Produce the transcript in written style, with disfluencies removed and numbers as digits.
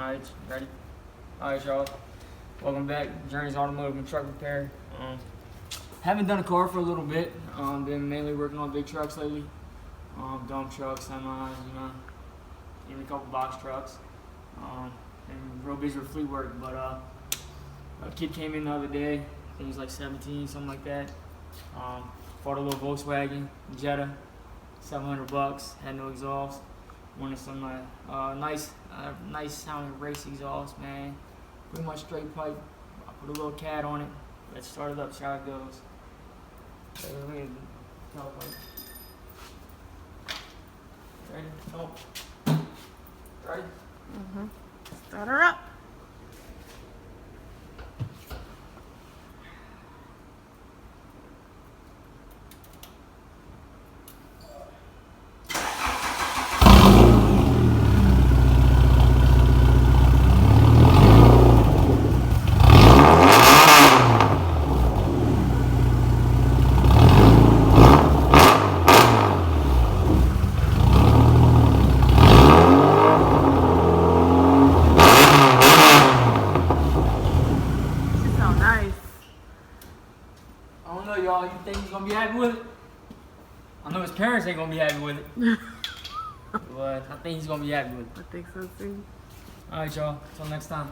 Alright, ready? Alright, y'all. Welcome back. Journeys Automotive and Truck Repair. Haven't done a car for a little bit. Been mainly working on big trucks lately. Dump trucks, semis, even a couple box trucks. And real busy with fleet work, but a kid came in the other day. I think he was like 17, something like that. Bought a little Volkswagen Jetta, $700. Had no exhaust. Wanted some nice sounding race exhaust, man. Pretty much straight pipe. I put a little cat on it. Let's start it up, see how it goes. Ready? Oh. Ready? Start her up. I don't know, y'all. You think he's gonna be happy with it? I know his parents ain't gonna be happy with it. But I think he's gonna be happy with it. I think so too. Alright, y'all. Till next time.